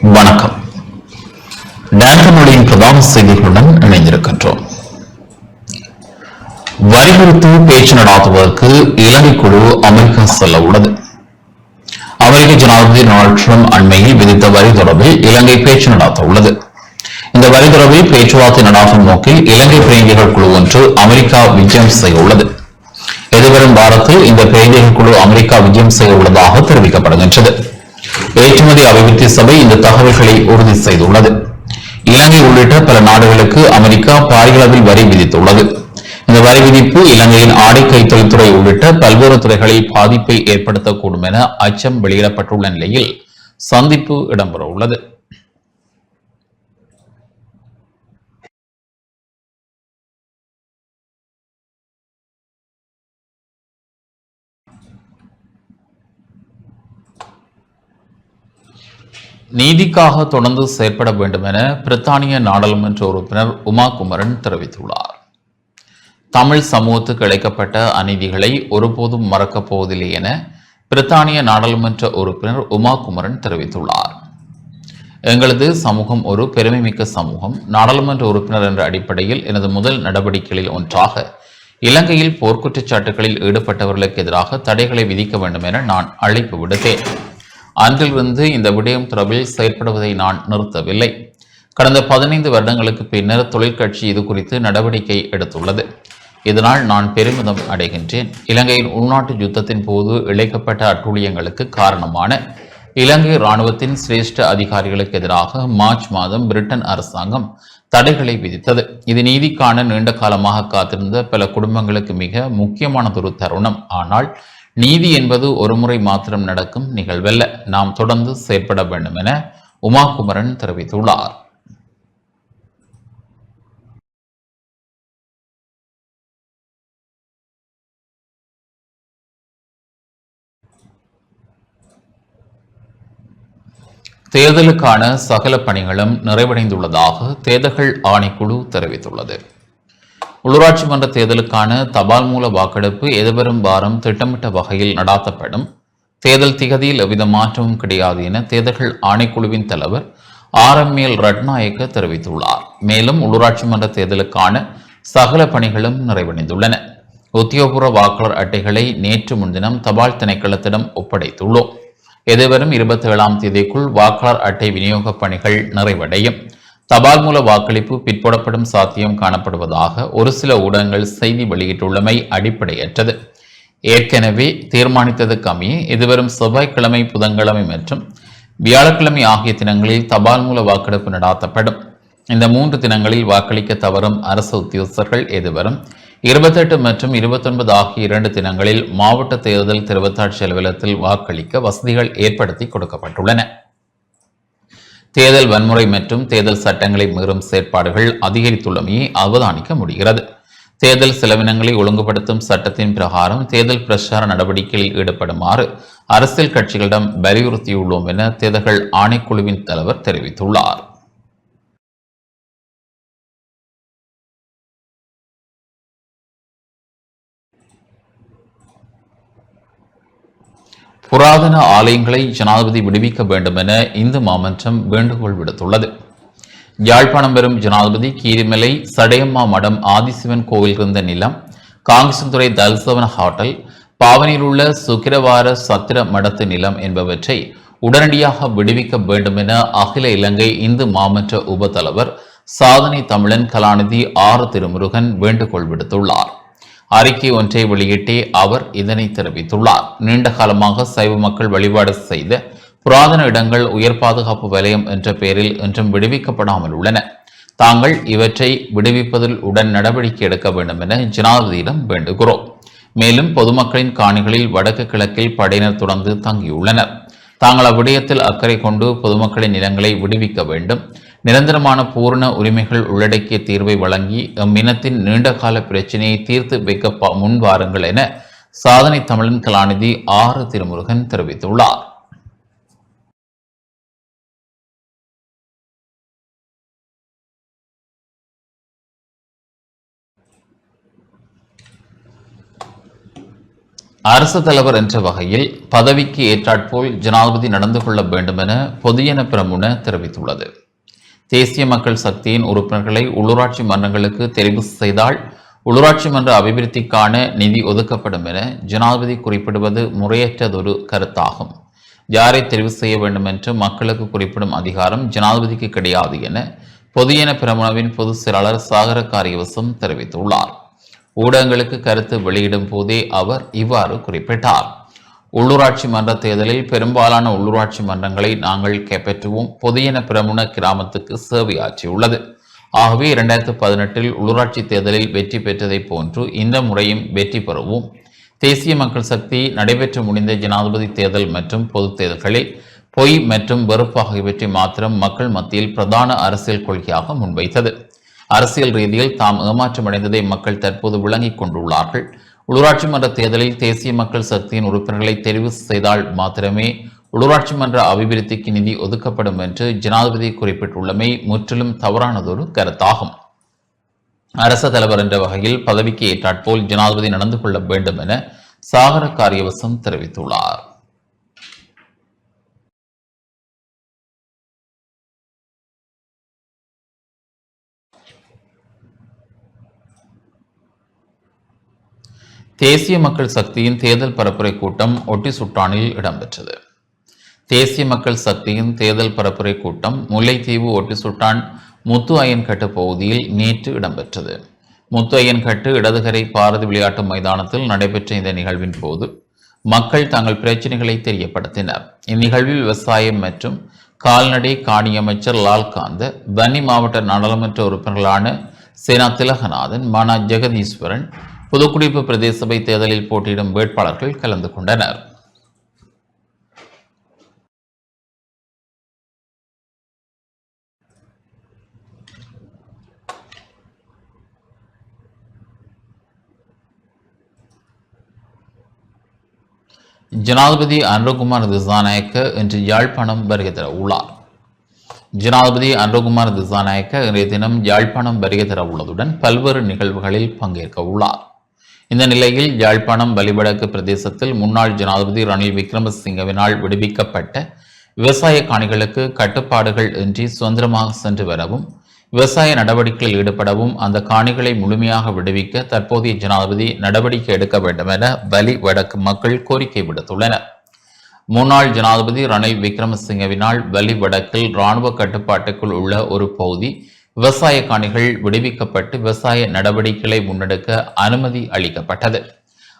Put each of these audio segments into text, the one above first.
வணக்கம். டான்டமொழியின் பிரதான செய்திகளுடன் இணைந்திருக்கின்றோம். வரி குறித்து பேச்சு நடாத்துவதற்கு இலங்கை குழு அமெரிக்கா செல்ல உள்ளது. அமெரிக்க ஜனாதிபதி டொனால்டு டிரம்ப் அண்மையில் விதித்த வரி தொடர்பில் இலங்கை பேச்சு நடாத்த உள்ளது. இந்த வரி தொடர்பில் பேச்சுவார்த்தை நடாத்தும் நோக்கில் இலங்கை பிரதிநிதிகள் குழு ஒன்று அமெரிக்கா விஜயம் செய்ய உள்ளது. எதிர்வரும் வாரத்தில் இந்த பிரதிநிதிகள் குழு அமெரிக்கா விஜயம் செய்ய உள்ளதாக தெரிவிக்கப்படுகின்றது. ஏற்றுமதி அபிவிருத்தி சபை இந்த தகவல்களை உறுதி செய்துள்ளது. இலங்கை உள்ளிட்ட பல நாடுகளுக்கு அமெரிக்கா பாரிய அளவில் வரி விதித்துள்ளது. இந்த வரி விதிப்பு இலங்கையின் ஆடை கைத்தொழில்துறை உள்ளிட்ட பல்வேறு துறைகளில் பாதிப்பை ஏற்படுத்தக்கூடும் என அச்சம் வெளியிடப்பட்டுள்ள நிலையில் சந்திப்பு இடம்பெற உள்ளது. நீதிக்காக தொடர்ந்து செயற்பட வேண்டும் என பிரித்தானிய நாடாளுமன்ற உறுப்பினர் உமா குமரன் தெரிவித்துள்ளார். தமிழ் சமூகத்துக்கு இழைக்கப்பட்ட அநீதிகளை ஒருபோதும் மறக்கப் போவதில்லை என பிரித்தானிய நாடாளுமன்ற உறுப்பினர் உமா குமரன் தெரிவித்துள்ளார். எங்களது சமூகம் ஒரு பெருமைமிக்க சமூகம். நாடாளுமன்ற உறுப்பினர் என்ற அடிப்படையில் எனது முதல் நடவடிக்கைகளில் ஒன்றாக இலங்கையில் போர்க்குற்றச்சாட்டுகளில் ஈடுபட்டவர்களுக்கு எதிராக தடைகளை விதிக்க வேண்டும் என நான் அழைப்பு விடுத்தேன். அன்றிலிருந்து இந்த விடயம் தொடர்பில் செயற்படுவதை நான் நிறுத்தவில்லை. கடந்த 15 வருடங்களுக்கு பின்னர் தொழிற்கட்சி இது குறித்து நடவடிக்கை எடுத்துள்ளது. இதனால் நான் பெருமிதம் அடைகின்றேன். இலங்கையின் உள்நாட்டு யுத்தத்தின் போது இழைக்கப்பட்ட அட்டூழியங்களுக்கு காரணமான இலங்கை இராணுவத்தின் சிரேஷ்ட அதிகாரிகளுக்கு எதிராக மார்ச் மாதம் பிரிட்டன் அரசாங்கம் தடைகளை விதித்தது. இது நீதிக்கான நீண்ட காலமாக காத்திருந்த பல குடும்பங்களுக்கு மிக முக்கியமானதொரு தருணம். ஆனால் நீதி என்பது ஒரு முறை மாத்திரம் நடக்கும் நிகழ்வல்ல. நாம் தொடர்ந்து செயற்பட வேண்டும் என உமா குமரன் தெரிவித்துள்ளார். தேர்தலுக்கான சகல பணிகளும் நிறைவடைந்துள்ளதாக தேர்தல்கள் ஆணைக்குழு தெரிவித்துள்ளது. உள்ளூராட்சி மன்ற தேர்தலுக்கான தபால் மூல வாக்கெடுப்பு எதிர்வரும் வாரம் திட்டமிட்ட வகையில் நடாத்தப்படும். தேர்தல் திகதியில் எவ்வித மாற்றமும் கிடையாது என தேர்தல்கள் ஆணைக்குழுவின் தலைவர் RML ரட்நாயக்க தெரிவித்துள்ளார். மேலும் உள்ளூராட்சி மன்ற தேர்தலுக்கான சகல பணிகளும் நிறைவடைந்துள்ளன. உத்தியோகபூர்வ வாக்காளர் அட்டைகளை நேற்று முன்தினம் தபால் திணைக்களத்திடம் ஒப்படைத்துள்ளோம். எதிர்வரும் 27ஆம் தேதிக்குள் வாக்காளர் அட்டை விநியோக பணிகள் நிறைவடையும். தபால் மூல வாக்களிப்பு பிற்போடப்படும் சாத்தியம் காணப்படுவதாக ஒரு சில ஊடகங்கள் செய்தி வெளியிட்டுள்ளமை அடிப்படையற்றது. ஏற்கனவே தீர்மானித்ததுக்கு அமைய எதிர்வரும் செவ்வாய்க்கிழமை, புதன்கிழமை மற்றும் வியாழக்கிழமை ஆகிய தினங்களில் தபால் மூல வாக்கெடுப்பு நடாத்தப்படும். இந்த 3 தினங்களில் வாக்களிக்க தவறும் அரசு உத்தியோகஸ்தர்கள் எதிர்வரும் 28 மற்றும் 29 ஆகிய 2 தினங்களில் மாவட்ட தேர்தல் தெரிவத்தாட்சி அலுவலகத்தில் வாக்களிக்க வசதிகள் ஏற்படுத்தி கொடுக்கப்பட்டுள்ளன. தேர்தல் வன்முறை மற்றும் தேர்தல் சட்டங்களை மீறும் செயற்பாடுகள் அதிகரித்துள்ளமையை அவதானிக்க முடிகிறது. தேர்தல் செலவினங்களை ஒழுங்குபடுத்தும் சட்டத்தின் பிரகாரம் தேர்தல் பிரச்சார நடவடிக்கைகளில் ஈடுபடுமாறு அரசியல் கட்சிகளிடம் வலியுறுத்தியுள்ளோம் என தேர்தல்கள் ஆணைக்குழுவின் தலைவர் தெரிவித்துள்ளார். புராதன ஆலயங்களை ஜனாதிபதி விடுவிக்க வேண்டும் என இந்து மாமன்றம் வேண்டுகோள் விடுத்துள்ளது. யாழ்ப்பாணம் பெறும் ஜனாதிபதி கீரிமலை சடையம்மா மடம் ஆதிசிவன் கோவில் இருந்த நிலம், காங்கேசன்துறை தல்சவன ஹோட்டல், பாவனையில் உள்ள சுக்கிரவார சத்திர மடத்து நிலம் என்பவற்றை உடனடியாக விடுவிக்க வேண்டும் என அகில இலங்கை இந்து மாமன்ற உபதலைவர் சாதனை தமிழன் கலாநிதி திருமுருகன் வேண்டுகோள் விடுத்துள்ளார். அறிக்கை ஒன்றை வெளியிட்டே அவர் இதனை தெரிவித்துள்ளார். நீண்ட காலமாக சைவ மக்கள் வழிபாடு செய்த புராதன இடங்கள் உயர் பாதுகாப்பு வலயம் என்ற பெயரில் இன்றும் விடுவிக்கப்படாமல் உள்ளன. தாங்கள் இவற்றை விடுவிப்பதில் உடன் நடவடிக்கை எடுக்க வேண்டும் என ஜனாதிபதியிடம் வேண்டுகிறோம். மேலும் பொதுமக்களின் காணிகளில் வடக்கு கிழக்கில் படையினர் தொடர்ந்து தங்கியுள்ளனர். தாங்கள் அவ்விடயத்தில் அக்கறை கொண்டு பொதுமக்களின் நிலங்களை விடுவிக்க வேண்டும். நிரந்தரமான பூரண உரிமைகள் உள்ளடக்கிய தீர்வை வழங்கி இனத்தின் நீண்டகால பிரச்சினையை தீர்த்து வைக்க முன்வாருங்கள் என சாதனை தமிழன் கலாநிதி திருமுருகன் தெரிவித்துள்ளார். அரசு தலைவர் என்ற வகையில் பதவிக்கு ஏற்றாற்போல் ஜனாதிபதி நடந்து கொள்ள வேண்டும் என பொதுஜன பெரமுன தெரிவித்துள்ளது. தேசிய மக்கள் சக்தியின் உறுப்பினர்களை உள்ளூராட்சி மன்றங்களுக்கு தெரிவு செய்தால் உள்ளூராட்சி மன்ற அபிவிருத்திக்கான நிதி ஒதுக்கப்படும் என ஜனாதிபதி குறிப்பிடுவது முறையற்றதொரு கருத்தாகும். யாரை தெரிவு செய்ய வேண்டும் என்று மக்களுக்கு குறிப்பிடும் அதிகாரம் ஜனாதிபதிக்கு கிடையாது என பொதுஜன பெரமுனவின் பொதுச் செயலாளர் சாகர காரியவசம் தெரிவித்துள்ளார். ஊடகங்களுக்கு கருத்து வெளியிடும் போதே அவர் இவ்வாறு குறிப்பிட்டார். உள்ளூராட்சி மன்ற தேர்தலில் பெரும்பாலான உள்ளூராட்சி மன்றங்களை நாங்கள் கைப்பற்றுவோம். பொதுஜன பெரமுன கிராமத்துக்கு சேவையாற்றியுள்ளது. ஆகவே 2018 உள்ளூராட்சி தேர்தலில் வெற்றி பெற்றதை போன்று இந்த முறையும் வெற்றி பெறுவோம். தேசிய மக்கள் சக்தி நடைபெற்று முடிந்த ஜனாதிபதி தேர்தல் மற்றும் பொது தேர்தல்களில் பொய் மற்றும் வெறுப்பு ஆகியவற்றை மாத்திரம் மக்கள் மத்தியில் பிரதான அரசியல் கொள்கையாக முன்வைத்தது. அரசியல் ரீதியில் தாம் ஏமாற்றமடைந்ததை மக்கள் தற்போது விளங்கிக் கொண்டுள்ளார்கள். உள்ளூராட்சி மன்ற தேர்தலில் தேசிய மக்கள் சக்தியின் உறுப்பினர்களை தெரிவு செய்தால் மாத்திரமே உள்ளூராட்சி மன்ற அபிவிருத்திக்கு நிதி ஒதுக்கப்படும் என்று ஜனாதிபதி குறிப்பிட்டுள்ளமை முற்றிலும் தவறானதொரு கருத்தாகும். அரச தலைவர் என்ற வகையில் பதவிக்கு ஏற்றாற்போல் ஜனாதிபதி நடந்து கொள்ள வேண்டும் என சாகர காரியவசம் தெரிவித்துள்ளார். தேசிய மக்கள் சக்தியின் தேர்தல் பரப்புரை கூட்டம் ஒட்டி சுட்டானில் இடம்பெற்றது. தேசிய மக்கள் சக்தியின் தேர்தல் பரப்புரை கூட்டம் முல்லைத்தீவு ஒட்டி சுட்டான் முத்து அய்யன்கட்டு பகுதியில் நேற்று இடம்பெற்றது. முத்து அய்யன்கட்டு இடதுகரை பாரதி விளையாட்டு மைதானத்தில் நடைபெற்ற இந்த நிகழ்வின் போது மக்கள் தங்கள் பிரச்சினைகளை தெரியப்படுத்தினர். இந்நிகழ்வில் விவசாயம் மற்றும் கால்நடை காணி அமைச்சர் லால்காந்த, வன்னி மாவட்ட நாடாளுமன்ற உறுப்பினர்களான சேனா திலகநாதன், மானா ஜெகதீஸ்வரன், புதுக்குடியிருப்பு பிரதேச சபை தேர்தலில் போட்டியிடும் வேட்பாளர்கள் கலந்து கொண்டனர். ஜனாதிபதி அனுரகுமார் திசாநாயக்க இன்று யாழ்ப்பாணம் வருகை தர உள்ளார். ஜனாதிபதி அனுரகுமார் திசாநாயக்க இன்றைய தினம் யாழ்ப்பாணம் வருகை தர உள்ளதுடன் பல்வேறு நிகழ்வுகளில் பங்கேற்க உள்ளார். இந்த நிலையில் யாழ்ப்பாணம் வலிவடக்கு பிரதேசத்தில் முன்னாள் ஜனாதிபதி ரணில் விக்ரமசிங்கவினால் விடுவிக்கப்பட்ட விவசாய காணிகளுக்கு கட்டுப்பாடுகள் இன்றி சுதந்திரமாக சென்று வரவும் விவசாய நடவடிக்கையில் ஈடுபடவும் அந்த காணிகளை முழுமையாக விடுவிக்க தற்போதைய ஜனாதிபதி நடவடிக்கை எடுக்க வேண்டும் என வலி வடக்கு மக்கள் கோரிக்கை விடுத்துள்ளனர். முன்னாள் ஜனாதிபதி ரணில் விக்ரமசிங்கவினால் வலி வடக்கில் இராணுவ கட்டுப்பாட்டுக்குள் உள்ள ஒரு பகுதி விவசாய காணிகள் விடுவிக்கப்பட்டு விவசாய நடவடிக்கைகளை முன்னெடுக்க அனுமதி அளிக்கப்பட்டது.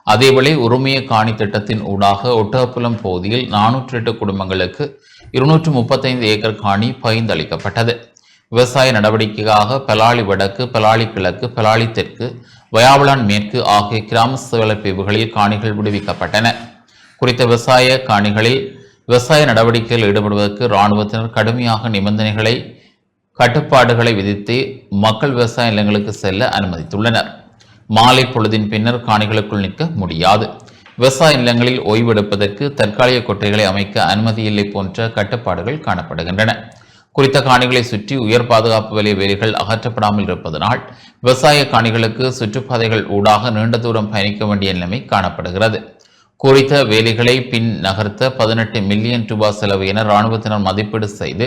அதேவேளை உரிமைய காணி திட்டத்தின் ஊடாக ஒட்டகப்புலம் பகுதியில் 408 குடும்பங்களுக்கு 235 ஏக்கர் காணி பகிர்ந்தளிக்கப்பட்டது. விவசாய நடவடிக்கைக்காக பலாலி வடக்கு, பலாலி கிழக்கு, பலாலி தெற்கு, வயாவளான் மேற்கு ஆகிய கிராம சேவலர் பிரிவுகளில் காணிகள் விடுவிக்கப்பட்டன. குறித்த விவசாய காணிகளில் விவசாய நடவடிக்கையில் ஈடுபடுவதற்கு இராணுவத்தினர் கடுமையாக நிபந்தனைகளை கட்டுப்பாடுகளை விதித்து மக்கள் விவசாய நிலங்களுக்கு செல்ல அனுமதித்துள்ளனர். மாலை பொழுதின் பின்னர் காணிகளுக்குள் நிற்க முடியாது. விவசாய நிலங்களில் ஓய்வெடுப்பதற்கு தற்காலிக கொட்டைகளை அமைக்க அனுமதி இல்லை போன்ற கட்டுப்பாடுகள் காணப்படுகின்றன. குறித்த காணிகளை சுற்றி உயர் பாதுகாப்பு வலய வேலிகள் அகற்றப்படாமல் இருப்பதனால் விவசாய காணிகளுக்கு சுற்றுப்பாதைகள் ஊடாக நீண்ட தூரம் பயணிக்க வேண்டிய நிலைமை காணப்படுகிறது. குறித்த வேலைகளை பின் நகர்த்த 18 மில்லியன் ரூபாய் செலவு என இராணுவத்தினர் மதிப்பீடு செய்து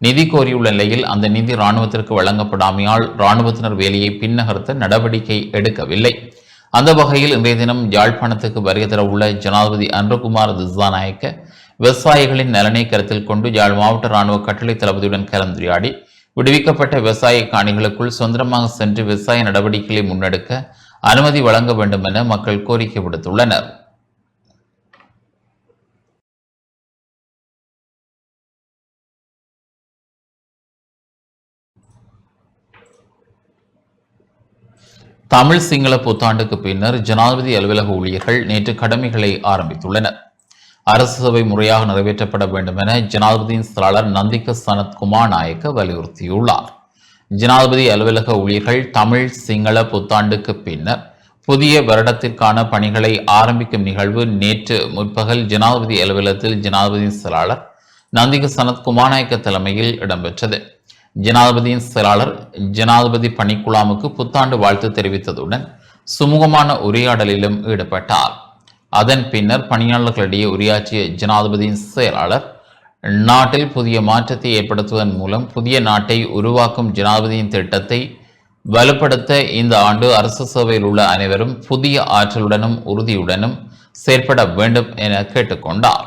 நிதி கோரியுள்ள நிலையில் அந்த நிதி இராணுவத்திற்கு வழங்கப்படாமையால் இராணுவத்தினர் வேலையை பின் நகர்த்த நடவடிக்கை எடுக்கவில்லை. அந்த வகையில் இன்றைய தினம் யாழ்ப்பாணத்துக்கு வருகை தர உள்ள ஜனாதிபதி அனுரகுமார் திசாநாயக்க விவசாயிகளின் நலனை கருத்தில் கொண்டு யாழ் மாவட்ட இராணுவ கட்டளை தளபதியுடன் கலந்துரையாடி விடுவிக்கப்பட்ட விவசாய காணிகளுக்குள் சுதந்திரமாக சென்று விவசாய நடவடிக்கைகளை முன்னெடுக்க அனுமதி வழங்க வேண்டும் என மக்கள் கோரிக்கை விடுத்துள்ளனர். தமிழ் சிங்கள புத்தாண்டுக்கு பின்னர் ஜனாதிபதி அலுவலக ஊழியர்கள் நேற்று கடமைகளை ஆரம்பித்துள்ளனர். அரசு சபை முறையாக நிறைவேற்றப்பட வேண்டும் என ஜனாதிபதியின் செயலாளர் நந்திக சனத் குமார் நாயக்க வலியுறுத்தியுள்ளார். ஜனாதிபதி அலுவலக ஊழியர்கள் தமிழ் சிங்கள புத்தாண்டுக்கு பின்னர் புதிய வருடத்திற்கான பணிகளை ஆரம்பிக்கும் நிகழ்வு நேற்று முற்பகல் ஜனாதிபதி அலுவலகத்தில் ஜனாதிபதியின் செயலாளர் நந்திக சனத் குமார் நாயக்க தலைமையில் இடம்பெற்றது. ஜனாதிபதியின் செயலாளர் ஜனாதிபதி பணிக்குழாமுக்கு புத்தாண்டு வாழ்த்து தெரிவித்ததுடன் சுமூகமான உரையாடலிலும் ஈடுபட்டார். அதன் பின்னர் பணியாளர்களிடையே உரையாற்றிய ஜனாதிபதியின் செயலாளர், நாட்டில் புதிய மாற்றத்தை ஏற்படுத்துவதன் மூலம் புதிய நாட்டை உருவாக்கும் ஜனாதிபதியின் திட்டத்தை வலுப்படுத்த இந்த ஆண்டு அரசு சேவையில் உள்ள அனைவரும் புதிய ஆற்றலுடனும் உறுதியுடனும் செயற்பட வேண்டும் என கேட்டுக்கொண்டார்.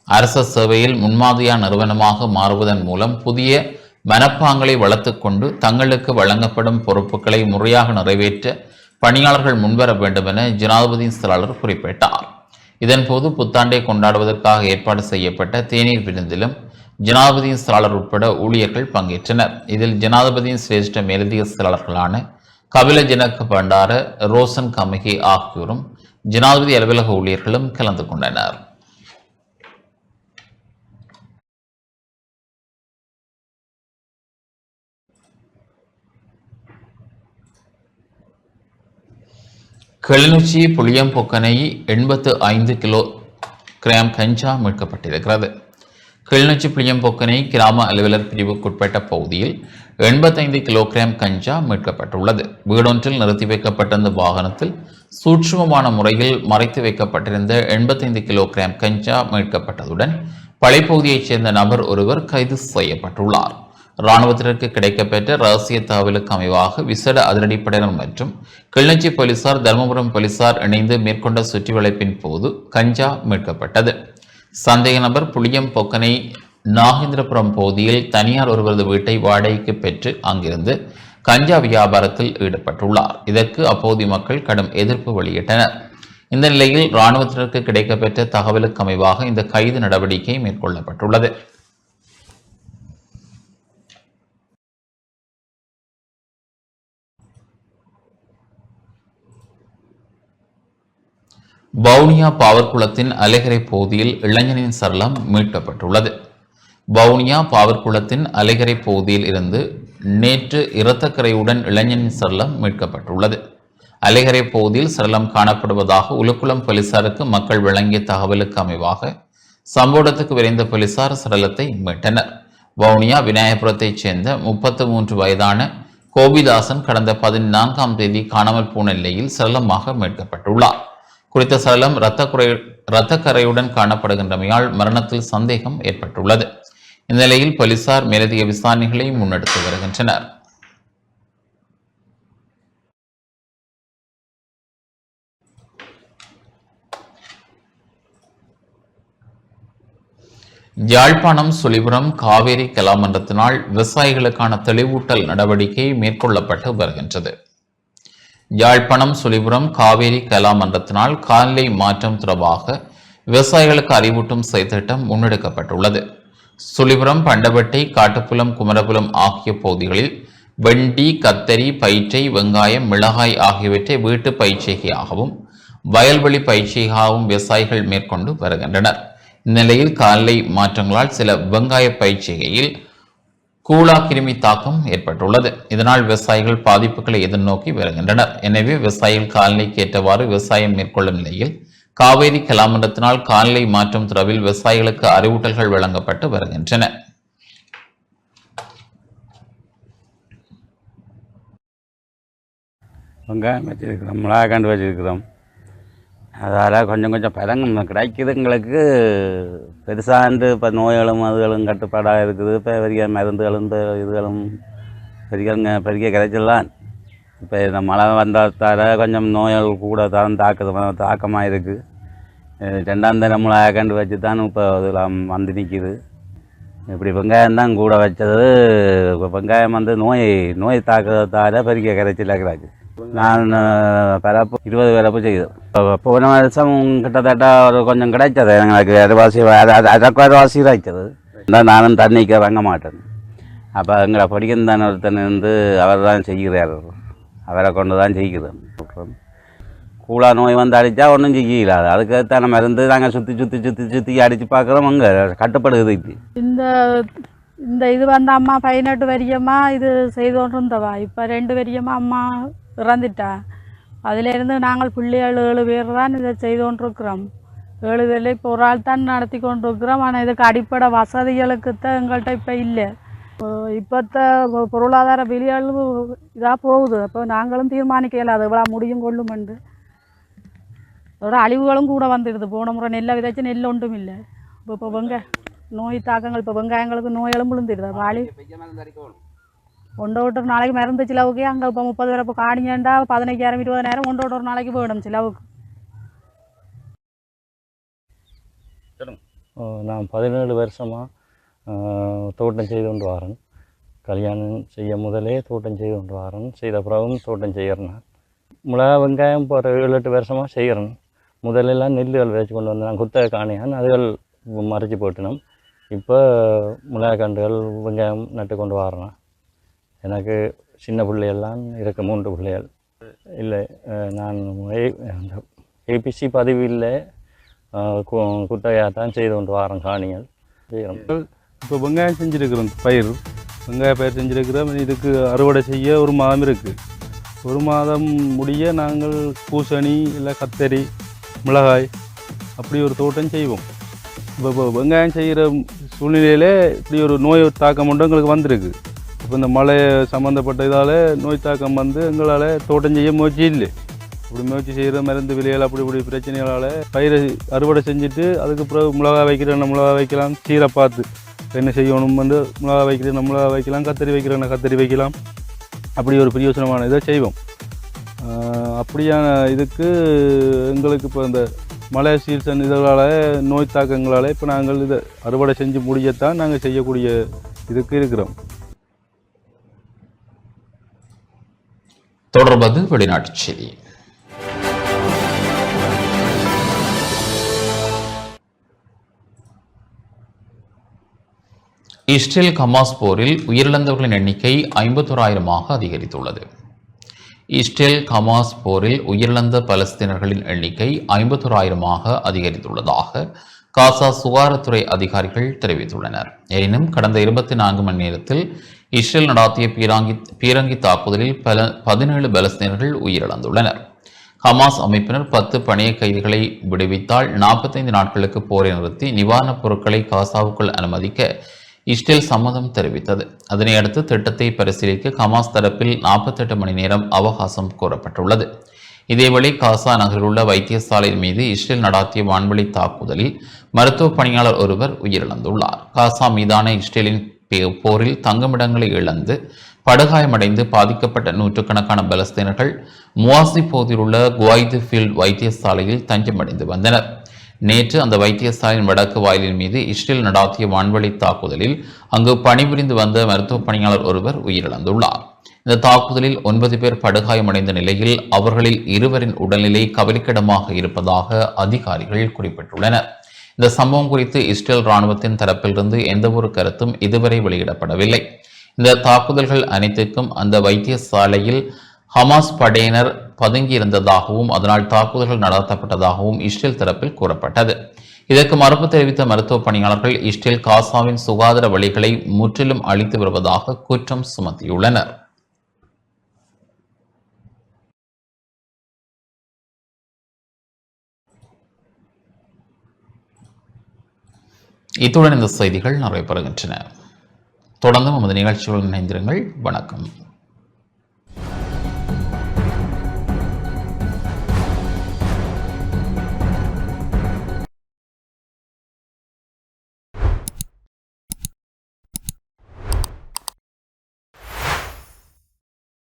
அரசு சேவையில் முன்மாதிரியான நிறுவனமாக மாறுவதன் மூலம் புதிய மனப்பாங்களை வளர்த்துக் கொண்டு தங்களுக்கு வழங்கப்படும் பொறுப்புகளை முறையாக நிறைவேற்ற பணியாளர்கள் முன்வர வேண்டும் என ஜனாதிபதியின் செயலாளர் குறிப்பிட்டார். இதன்போது புத்தாண்டை கொண்டாடுவதற்காக ஏற்பாடு செய்யப்பட்ட தேநீர் விருந்திலும் ஜனாதிபதியின் செயலாளர் உட்பட ஊழியர்கள் பங்கேற்றனர். இதில் ஜனாதிபதியின் சிரேஷ்ட மேலதிக செயலாளர்களான கபில ஜனக பண்டார, ரோசன் கமகி ஆகியோரும் ஜனாதிபதி அலுவலக ஊழியர்களும் கலந்து கொண்டனர். கிளிநொச்சி புளியம்பொக்கனை 85 கிலோகிராம் கஞ்சா மீட்கப்பட்டிருக்கிறது. கிளிநொச்சி புளியம்பொக்கனை கிராம அலுவலர் பிரிவுக்குட்பட்ட பகுதியில் 85 கிலோகிராம் கஞ்சா மீட்கப்பட்டுள்ளது. வீடொன்றில் நிறுத்தி வைக்கப்பட்டிருந்த வாகனத்தில் சூட்சுமமான முறையில் மறைத்து வைக்கப்பட்டிருந்த 85 கிலோகிராம் கஞ்சா மீட்கப்பட்டதுடன் பழைப்பகுதியைச் சேர்ந்த நபர் ஒருவர் கைது செய்யப்பட்டுள்ளார். இராணுவத்திற்கு கிடைக்கப்பெற்ற ரகசிய தகவலுக்கு அமைவாக விசேட அதிரடிப்படையினர் மற்றும் கிளிநொச்சி போலீசார், தருமபுரம் போலீசார் இணைந்து மேற்கொண்ட சுற்றிவளைப்பின் போது கஞ்சா மீட்கப்பட்டது. சந்தேக நபர் புளியம்பொக்கனை நாகேந்திரபுரம் பகுதியில் தனியார் ஒருவரது வீட்டை வாடகைக்கு பெற்று அங்கிருந்து கஞ்சா வியாபாரத்தில் ஈடுபட்டுள்ளார். இதற்கு அப்போதைய மக்கள் கடும் எதிர்ப்பு வெளியிட்டனர். இந்த நிலையில் இராணுவத்திற்கு கிடைக்கப்பெற்ற தகவலுக்கு அமைவாக இந்த கைது நடவடிக்கை மேற்கொள்ளப்பட்டுள்ளது. வவுனியா பாவற்குளத்தின் அலைகரை பகுதியில் இளைஞனின் சடலம் மீட்கப்பட்டுள்ளது. வவுனியா பாவற்குளத்தின் அலைகரை பகுதியில் இருந்து நேற்று இரத்தக்கரையுடன் இளைஞனின் சடலம் மீட்கப்பட்டுள்ளது. அலைகரை பகுதியில் சடலம் காணப்படுவதாக உலுக்குளம் போலீசாருக்கு மக்கள் வழங்கிய தகவலுக்கு அமைவாக சம்பவத்துக்கு விரைந்த போலீசார் சடலத்தை மீட்டனர். வவுனியா விநாயகபுரத்தைச் சேர்ந்த 33 வயதான கோபிதாசன் கடந்த 14ஆம் தேதி காணாமல் போன நிலையில் சடலமாக மீட்கப்பட்டுள்ளார். குறித்த சடலம் இரத்தக்கரையுடன் காணப்படுகின்றமையால் மரணத்தில் சந்தேகம் ஏற்பட்டுள்ளது. இந்த நிலையில் போலீசார் மேலதிக விசாரணைகளை முன்னெடுத்து வருகின்றனர். யாழ்ப்பாணம் சுழிபுரம் காவேரி கலாமன்றத்தினால் விவசாயிகளுக்கான தெளிவூட்டல் நடவடிக்கை மேற்கொள்ளப்பட்டு வருகின்றது. யாழ்ப்பாணம் சுழிபுரம் காவேரி கலாமன்றத்தினால் காலநிலை மாற்றம் தொடர்பாக விவசாயிகளுக்கு அறிவூட்டும் செயற்திட்டம் முன்னெடுக்கப்பட்டுள்ளது. சுழிபுரம், பண்டவட்டை, காட்டுப்புலம், குமரபுலம் ஆகிய பகுதிகளில் வெண்டி, கத்தரி, பயிற்றை, வெங்காயம், மிளகாய் ஆகியவற்றை வீட்டு பயிற்சிகையாகவும் வயல்வெளி பயிற்சியாகவும் விவசாயிகள் மேற்கொண்டு வருகின்றனர். இந்நிலையில் காலநிலை மாற்றங்களால் சில வெங்காய பயிற்சிகையில் கூலா கிருமி தாக்கம் ஏற்பட்டுள்ளது. இதனால் விவசாயிகள் பாதிப்புகளை எதிர்நோக்கி வருகின்றனர். எனவே விவசாயிகள் காலநிலைக்கு ஏற்றவாறு விவசாயம் மேற்கொள்ளும் நிலையில் காவேரி கலாமன்றத்தினால் காலநிலை மாற்றம் தொடர்பில் விவசாயிகளுக்கு அறிவூட்டல்கள் வழங்கப்பட்டு வருகின்றன. வெங்காயம் வச்சிருக்கிறோம், மிளகாய் வச்சிருக்கிறோம். அதால் கொஞ்சம் பதங்க கிடைக்குது. எங்களுக்கு பெருசாண்டு இப்போ நோய்களும் அதுகளும் கட்டுப்பாடாக இருக்குது. இப்போ பெரிய மருந்துகளும் இதுகளும் பெரிய கிடைச்சிடலாம். இப்போ இந்த மழை வந்தால் கொஞ்சம் நோய்கள் கூட தாக்கமாக இருக்குது. 2ஆம் தர மிளகாய் வச்சு தான் இப்போ அதில் வந்து நிற்கிது. இப்படி வெங்காயம் தான் கூட வச்சது. வெங்காயம் நோய் தாக்குறதால பெரிய கிடைச்சல கிடக்கு. நான் பரப்பு 20 பரப்பு செய்தேன். போன வருஷம் கிட்டத்தட்ட ஒரு கொஞ்சம் கிடைச்சது எங்களுக்கு. அரைவாசி கிடைச்சது. நானும் தண்ணிக்கு வாங்க மாட்டேன். அப்போ எங்களை படிக்கும் தானே ஒருத்தன் இருந்து அவர் தான் செய்கிறார். அவரை கொண்டு தான் செய்கிறேன். கூலா நோய் வந்து அடித்தா ஒன்றும் செய்யலாது. அதுக்கு மருந்து நாங்கள் சுற்றி அடித்து பார்க்குறோம். அங்கே கட்டுப்படுது. இந்த இது வந்து அம்மா 18 வரியமாக இது செய்து கொண்டு இருந்தவா. இப்போ 2 வரியமாக அம்மா இறந்துட்டா. அதிலிருந்து நாங்கள் பிள்ளைகள் 7 பேர் தான் இதை செய்து கொண்டிருக்கிறோம். 7 பேரில் இப்போ ஒரு ஆள் தான் நடத்தி கொண்டிருக்கிறோம். ஆனால் இதுக்கு அடிப்படை வசதிகளுக்கு தான் எங்கள்கிட்ட இப்போ இல்லை. இப்போத்த பொருளாதார விலைகள் இதாக போகுது. அப்போ நாங்களும் தீர்மானிக்கல அது எவ்வளோ முடியும் கொள்ளுமென்று. அதோட அழிவுகளும் கூட வந்துடுது. போன முறை நெல்லை விதைச்சு நெல் ஒன்றும் இல்லை. இப்போ நோய் தாக்கங்கள், இப்போ வெங்காயங்களுக்கு நோயெல்லாம் விழுந்துடுது. அப்போ கொண்டு விட்டு ஒரு நாளைக்கு மருந்து சிலவுக்கு அங்கே இப்போ 30 பேர் இப்போ காணிங்கண்டா 15,000 20,000 கொண்டு விட்டு ஒரு நாளைக்கு போயிடும் சிலவுக்கு. நான் 17 வருஷமாக தோட்டம் செய்து கொண்டு வரேன். கல்யாணம் செய்ய முதலே தோட்டம் செய்து கொண்டு வரேன். செய்த பிறகும் தோட்டம் செய்கிறேன். நான் மிளகா வெங்காயம் இப்போ ஒரு 7-8 வருஷமாக செய்கிறேன். முதலெல்லாம் நெல்லுகள் வச்சு கொண்டு வந்து நான் குத்தகை காணியான் அதுகள் மறைச்சி போட்டினோம். இப்போ மிளகா கண்டுகள் வெங்காயம் நட்டு கொண்டு வரேன். எனக்கு சின்ன பிள்ளைகள்லாம் இருக்க 3 பிள்ளைகள் இல்லை. நான் ஏபிசி பதிவில் குத்தகையாக தான் செய்து கொண்டு வரேன். காணிகள் செய்கிறோம். இப்போ வெங்காயம் செஞ்சுருக்கிறோம். வெங்காய பயிர் செஞ்சுருக்கிறோம். இதுக்கு அறுவடை செய்ய 1 மாதம் இருக்குது. 1 மாதம் முடிய நாங்கள் பூசணி இல்லை கத்தரி மிளகாய் அப்படி ஒரு தோட்டம் செய்வோம். இப்போ வெங்காயம் செய்கிற சூழ்நிலையில் இப்படி ஒரு நோய் தாக்கம் மட்டும் எங்களுக்கு வந்திருக்கு. இப்போ இந்த மழை சம்மந்தப்பட்ட இதால் நோய் தாக்கம் வந்து எங்களால் தோட்டம் செய்ய முயற்சி இல்லை. அப்படி முயற்சி செய்கிற மருந்து விலைகள் அப்படி இப்படி பிரச்சனைகளால் பயிரை அறுவடை செஞ்சுட்டு அதுக்கு பிறகு மிளகா வைக்கலாம், சீரை பார்த்து என்ன செய்யணும் வந்து மிளகா வைக்கலாம், கத்தரி கத்தரி வைக்கலாம். அப்படி ஒரு பிரயோசனமான இதை செய்வோம். அப்படியான இதுக்கு எங்களுக்கு இப்போ இந்த மழை சீசன் இதனால் நோய் தாக்கங்களால் இப்போ நாங்கள் இதை அறுவடை செஞ்சு முடியத்தான் நாங்கள் செய்யக்கூடிய இதுக்கு இருக்கிறோம். தொடர்பது வெளிநாட்டுச் செய்தி. இஸ்ரேல் ஹமாஸ் போரில் உயிரிழந்தவர்களின் எண்ணிக்கை 51,000 அதிகரித்துள்ளது. இஸ்ரேல் ஹமாஸ் போரில் உயிரிழந்த பலஸ்தீனர்களின் எண்ணிக்கை 51,000 அதிகரித்துள்ளதாக காசா சுகாதாரத்துறை அதிகாரிகள் தெரிவித்துள்ளனர். எனினும் கடந்த 24 மணி நேரத்தில் இஸ்ரேல் நடாத்திய பீரங்கி தாக்குதலில் 17 பலஸ்தீனர்கள் உயிரிழந்துள்ளனர். ஹமாஸ் அமைப்பினர் 10 பணைய கைதிகளை விடுவித்தால் 45 நாட்களுக்கு போரை நிறுத்தி நிவாரணப் பொருட்களை காசாவுக்குள் அனுமதிக்க இஸ்ரேல் சம்மதம் தெரிவித்தது. அதனையடுத்து திட்டத்தை பரிசீலிக்க ஹமாஸ் தரப்பில் 48 மணி நேரம் அவகாசம் கோரப்பட்டுள்ளது. இதேவேளை காசா நகரில் உள்ள வைத்தியசாலையின் மீது இஸ்ரேல் நடாத்திய வான்வழி தாக்குதலில் மருத்துவ பணியாளர் ஒருவர் உயிரிழந்துள்ளார். காசா மீதான இஸ்ரேலின் போரில் தங்குமிடங்களை இழந்து படுகாயமடைந்து பாதிக்கப்பட்ட நூற்றுக்கணக்கான பலஸ்தீனர்கள் முவாசி பகுதியில் உள்ள குவைது ஃபீல்ட் வைத்தியசாலையில் தஞ்சமடைந்து வந்தனர். நேற்று அந்த வைத்தியசாலையின் வடக்கு வாயிலின் மீது இஸ்ரேல் நடாத்திய வான்வழி தாக்குதலில் அங்கு பணிபுரிந்து வந்த மருத்துவ பணியாளர் ஒருவர் உயிரிழந்துள்ளார். இந்த தாக்குதலில் 9 பேர் படுகாயமடைந்த நிலையில் அவர்களில் 2 உடல்நிலை கவலைக்கிடமாக இருப்பதாக அதிகாரிகள் குறிப்பிட்டுள்ளனர். இந்த சம்பவம் குறித்து இஸ்ரேல் இராணுவத்தின் தரப்பிலிருந்து எந்தவொரு கருத்தும் இதுவரை வெளியிடப்படவில்லை. இந்த தாக்குதல்கள் அனைத்துக்கும் அந்த வைத்தியசாலையில் ஹமாஸ் படையினர் பதுங்கியிருந்ததாகவும் அதனால் தாக்குதல்கள் நடத்தப்பட்டதாகவும் இஸ்ரேல் தரப்பில் கூறப்பட்டது. இதற்கு மறுப்பு தெரிவித்த மருத்துவ பணியாளர்கள் இஸ்ரேல் காசாவின் சுகாதார வழிகளை முற்றிலும் அழித்து வருவதாக குற்றம் சுமத்தியுள்ளனர். இத்துடன் இந்த செய்திகள் நிறைவு பெறுகின்றன. தொடர்ந்து நமது நிகழ்ச்சிகளுடன் இணைந்திருங்கள். வணக்கம்.